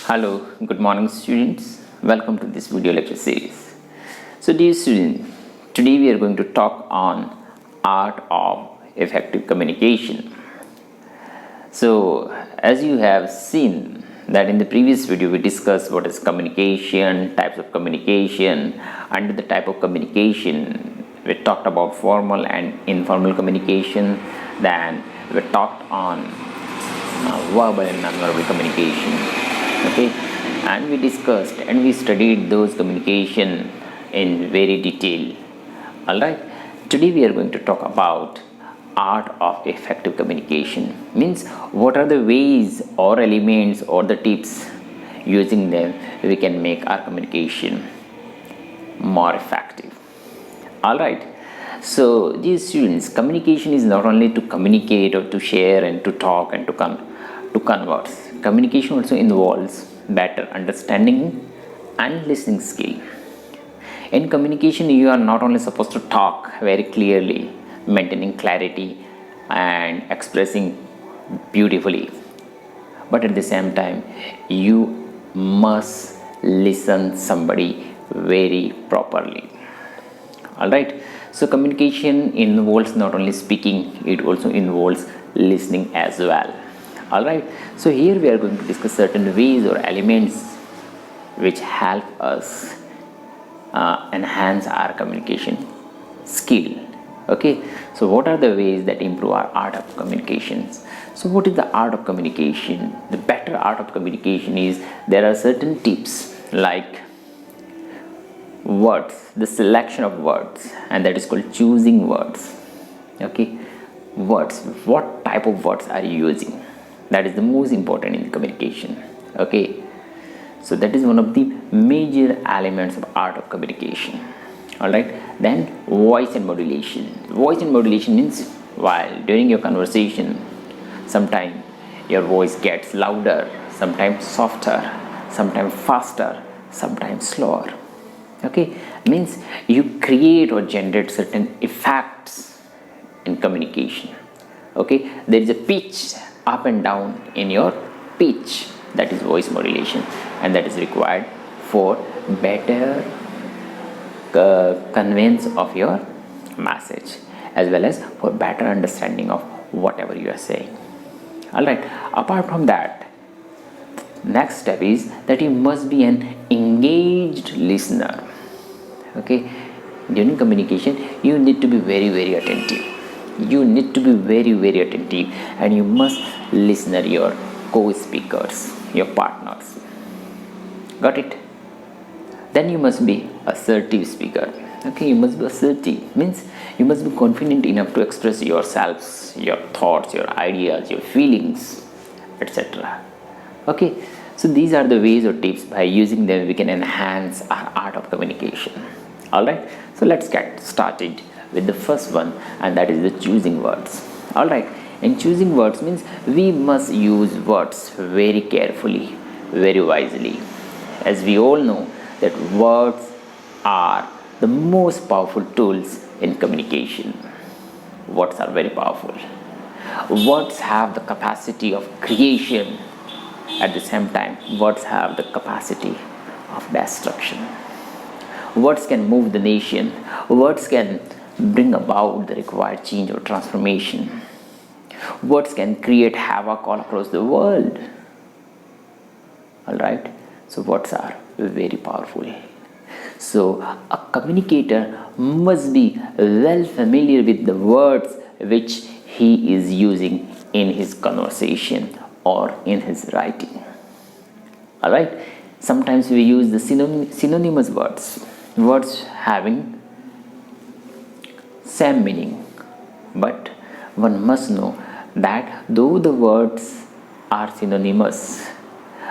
Hello, good morning students. Welcome to this video lecture series. So dear students, today we are going to talk on art of effective communication. So as you have seen that in the previous video we discussed what is communication, types of communication. Under the type of communication we talked about formal and informal communication. Then we talked on verbal and non-verbal communication. Okay, and we discussed and we studied those communication in very detail. All right, today we are going to talk about art of effective communication. Means what are the ways or elements or the tips using them we can make our communication more effective. All right, so these students, communication is not only to communicate or to share and to talk and to converse. Communication also involves better understanding and listening skill. In communication, you are not only supposed to talk very clearly, maintaining clarity and expressing beautifully, but at the same time, you must listen somebody very properly. All right. So communication involves not only speaking; it also involves listening as well. Alright, so here we are going to discuss certain ways or elements which help us enhance our communication skill. Okay, so what are the ways that improve our art of communications? So what is the art of communication? The better art of communication is there are certain tips like words, the selection of words, and that is called choosing words. Okay, words, what type of words are you using? That is the most important in communication. Okay, so that is one of the major elements of art of communication. All right, then voice and modulation. Voice and modulation means while during your conversation, sometimes your voice gets louder, sometimes softer, sometimes faster, sometimes slower. Okay, means you create or generate certain effects in communication. Okay, there is a pitch up and down in your pitch, that is voice modulation, and that is required for better conveyance of your message as well as for better understanding of whatever you are saying. All right, apart from that, next step is that you must be an engaged listener. Okay, during communication you need to be very attentive. You need to be very attentive, and you must listen to your co-speakers, your partners. Got it? Then you must be assertive speaker. Okay, you must be assertive, means you must be confident enough to express yourselves, your thoughts, your ideas, your feelings, etc. Okay, so these are the ways or tips. By using them we can enhance our art of communication. All right, so let's get started with the first one, and that is the choosing words. All right, and choosing words means we must use words very carefully, very wisely, as we all know that words are the most powerful tools in communication. Words are very powerful. Words have the capacity of creation. At the same time, words have the capacity of destruction. Words can move the nation. Words can bring about the required change or transformation. Words can create havoc all across the world. All right, so words are very powerful. So a communicator must be well familiar with the words which he is using in his conversation or in his writing. All right, sometimes we use the synonymous words having same meaning, but one must know that though the words are synonymous,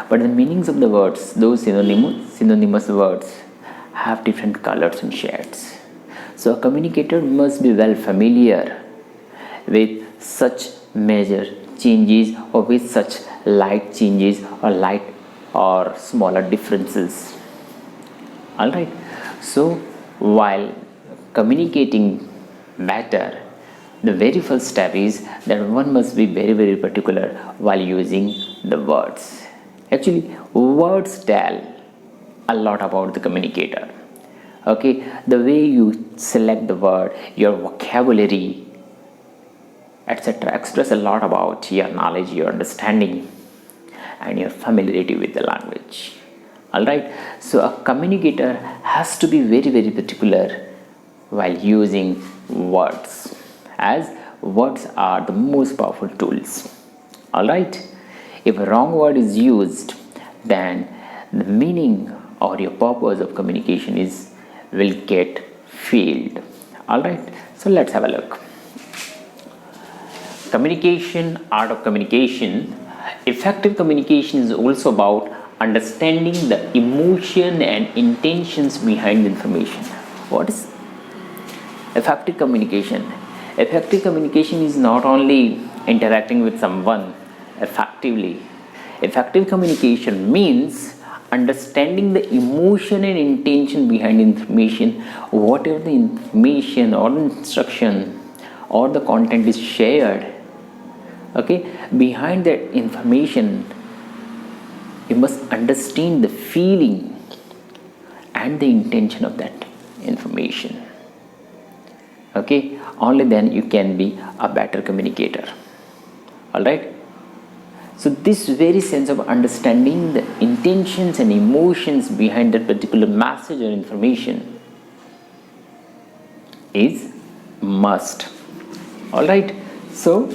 but the meanings of the words, those synonymous words, have different colors and shades. So a communicator must be well familiar with such major changes or with such light changes or light or smaller differences. All right, so while communicating better, the very first step is that one must be very particular while using the words. Actually, words tell a lot about the communicator. Okay, the way you select the word, your vocabulary, etc., express a lot about your knowledge, your understanding, and your familiarity with the language. Alright, so a communicator has to be very, very particular while using words, as words are the most powerful tools. Alright, if a wrong word is used, then the meaning or your purpose of communication will get failed. Alright, so let's have a look. Communication, art of communication. Effective communication is also about understanding the emotion and intentions behind the information. What is effective communication? Effective communication is not only interacting with someone effectively. Effective communication means understanding the emotion and intention behind information, whatever the information or instruction or the content is shared. Okay, behind that information, you must understand the feeling and the intention of that information. Okay, only then you can be a better communicator. Alright, so this very sense of understanding the intentions and emotions behind that particular message or information is must. Alright, so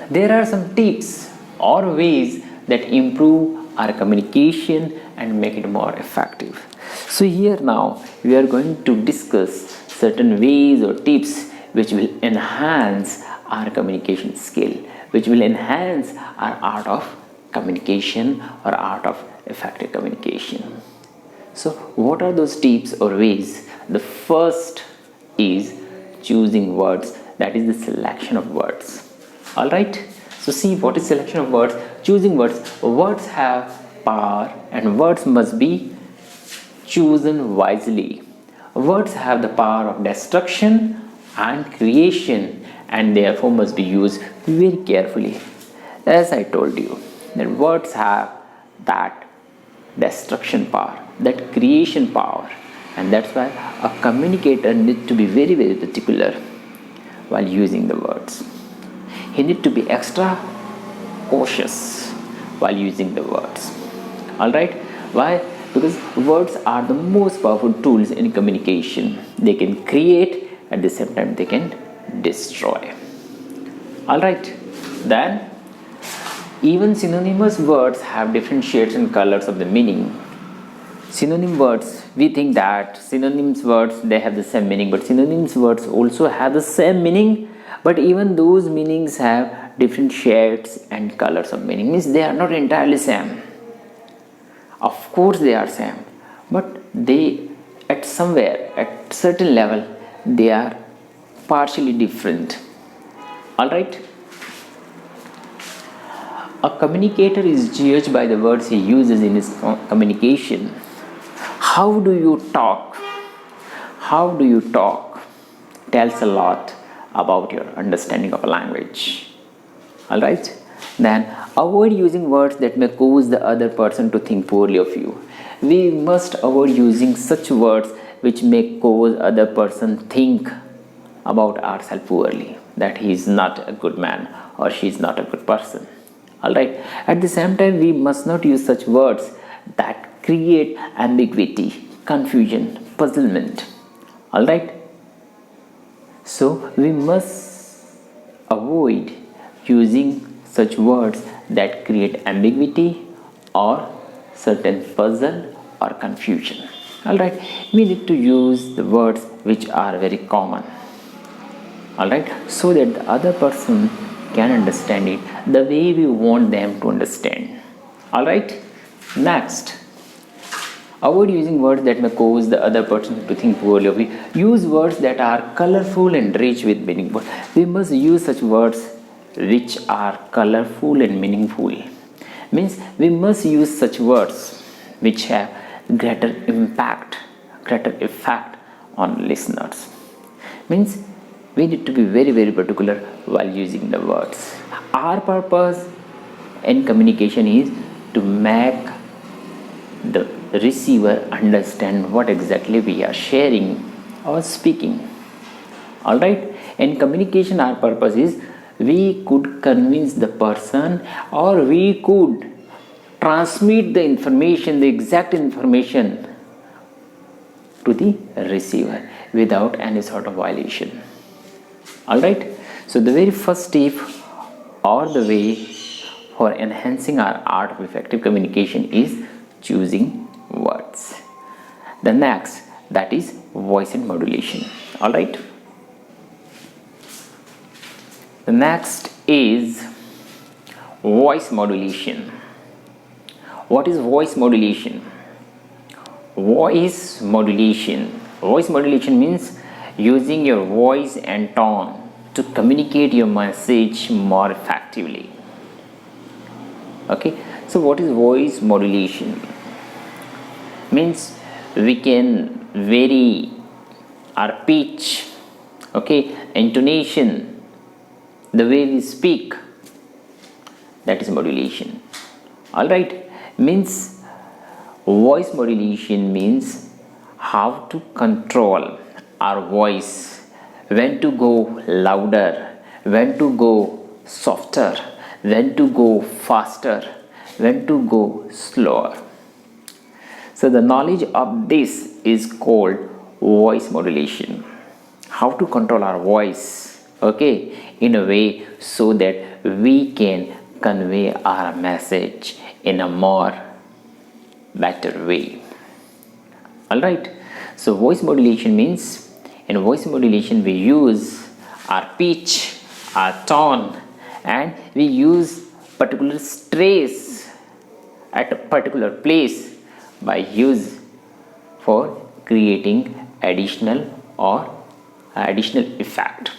there are some tips or ways that improve our communication and make it more effective. So here now we are going to discuss certain ways or tips which will enhance our communication skill, which will enhance our art of communication or art of effective communication. So what are those tips or ways? The first is choosing words, that is the selection of words. Alright, so see, what is selection of words? Choosing words. Words have power and words must be chosen wisely. Words have the power of destruction and creation and therefore must be used very carefully. As I told you, that words have that destruction power, that creation power, and that's why a communicator needs to be very, very particular while using the words. He needs to be extra cautious while using the words. Alright, why? Because words are the most powerful tools in communication. They can create, at the same time they can destroy. Alright, then even synonymous words have different shades and colors of the meaning. Synonym words, we think that synonyms words, they have the same meaning, but synonyms words also have the same meaning, but even those meanings have different shades and colors of meaning. Means they are not entirely same. Of course they are same, but they at certain level they are partially different. Alright, a communicator is judged by the words he uses in his communication. How do you talk? How do you talk tells a lot about your understanding of a language. Alright, then avoid using words that may cause the other person to think poorly of you. We must avoid using such words which may cause other person think about ourselves poorly, that he is not a good man or she is not a good person. Alright, at the same time we must not use such words that create ambiguity, confusion, puzzlement. Alright, so we must avoid using such words that create ambiguity or certain puzzle or confusion. Alright, we need to use the words which are very common. Alright, so that the other person can understand it the way we want them to understand. Alright, next, avoid using words that may cause the other person to think poorly of you. Use words that are colorful and rich with meaning. We must use such words which are colorful and meaningful. Means we must use such words which have greater impact, greater effect on listeners. Means we need to be very, very particular while using the words. Our purpose in communication is to make the receiver understand what exactly we are sharing or speaking. Alright, in communication our purpose is we could convince the person, or we could transmit the information, the exact information to the receiver without any sort of violation. Alright, so the very first step or the way for enhancing our art of effective communication is choosing words. The next, that is voice and modulation. Alright, the next is voice modulation. What is voice modulation? Voice modulation means using your voice and tone to communicate your message more effectively. Okay, so what is voice modulation? Means we can vary our pitch, okay, intonation, the way we speak. That is modulation. Alright, means voice modulation means how to control our voice, when to go louder, when to go softer, when to go faster, when to go slower. So the knowledge of this is called voice modulation. How to control our voice, okay, in a way so that we can convey our message in a more better way. Alright, so voice modulation means, in voice modulation we use our pitch, our tone, and we use particular stress at a particular place by use for creating additional effect.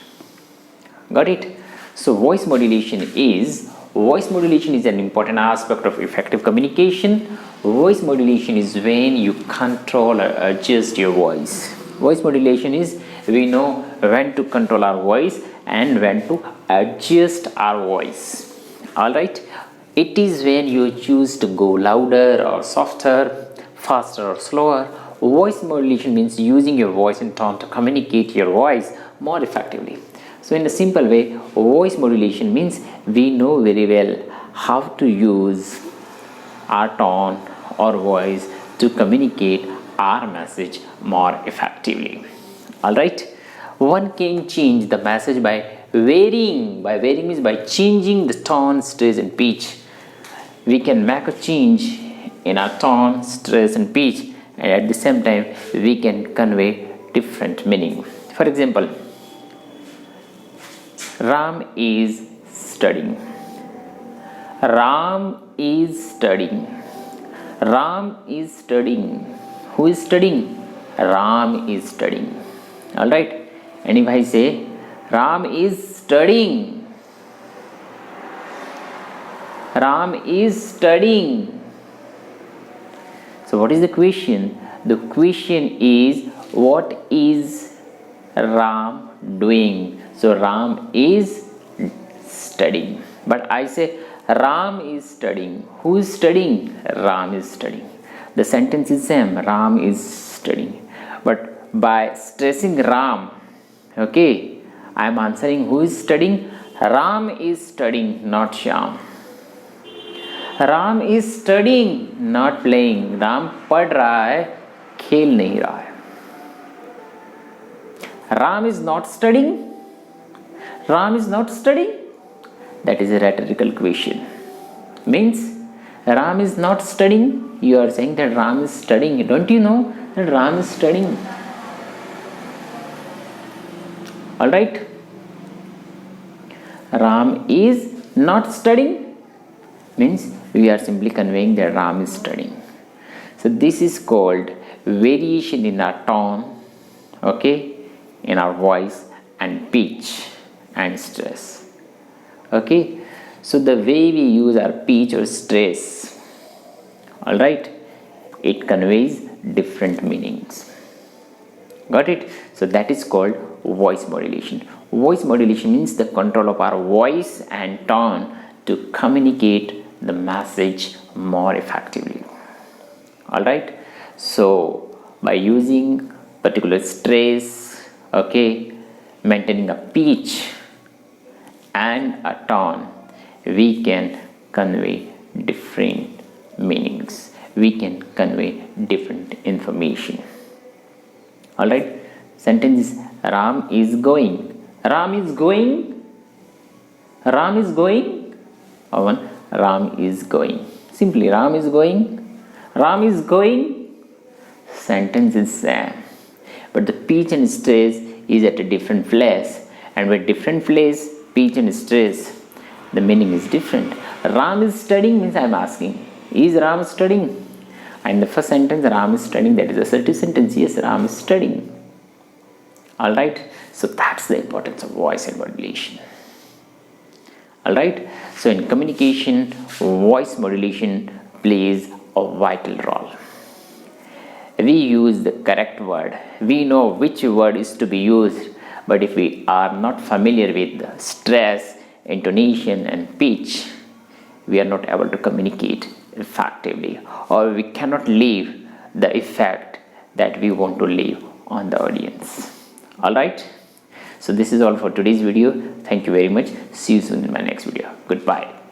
Got it? So voice modulation is an important aspect of effective communication. Voice modulation is when you control or adjust your voice. Voice modulation is we know when to control our voice and when to adjust our voice. Alright, it is when you choose to go louder or softer, faster or slower. Voice modulation means using your voice and tone to communicate your voice more effectively. So in a simple way, voice modulation means we know very well how to use our tone or voice to communicate our message more effectively. Alright, one can change the message by varying. By varying means by changing the tone, stress and pitch. We can make a change in our tone, stress and pitch, and at the same time we can convey different meaning. For example, Ram is studying. Ram is studying. Ram is studying. Who is studying? Ram is studying. Alright, and if I say Ram is studying, Ram is studying. So what is the question? The question is, what is Ram doing? So Ram is studying. But I say Ram is studying. Who is studying? Ram is studying. The sentence is same. Ram is studying. But by stressing Ram, okay, I am answering who is studying. Ram is studying, not Shyam. Ram is studying, not playing. Ram पढ़ रहा है, खेल नहीं रहा है. Ram is not studying. Ram is not studying. That is a rhetorical question. Means Ram is not studying. You are saying that Ram is studying. Don't you know that Ram is studying? Alright. Ram is not studying means we are simply conveying that Ram is studying. So this is called variation in our tone, okay, in our voice and pitch and stress. Okay, so the way we use our pitch or stress, alright, it conveys different meanings. Got it? So that is called voice modulation. Voice modulation means the control of our voice and tone to communicate the message more effectively. All right, so by using particular stress, okay, maintaining a pitch and a tone, we can convey different meanings, we can convey different information. All right, sentence is Ram is going. Ram is going. Ram is going. Or one, Ram is going. Simply Ram is going. Ram is going. Sentence is same, but the pitch and stress is at a different place, and with different place, pitch and stress, the meaning is different. Ram is studying means I am asking, is Ram studying? And the first sentence, Ram is studying, that is assertive sentence. Yes, Ram is studying. All right, so that's the importance of voice and modulation. All right, so in communication, voice modulation plays a vital role. We use the correct word, we know which word is to be used, but if we are not familiar with the stress, intonation and pitch, we are not able to communicate effectively, or we cannot leave the effect that we want to leave on the audience. All right, so this is all for today's video. Thank you very much. See you soon in my next video. Goodbye.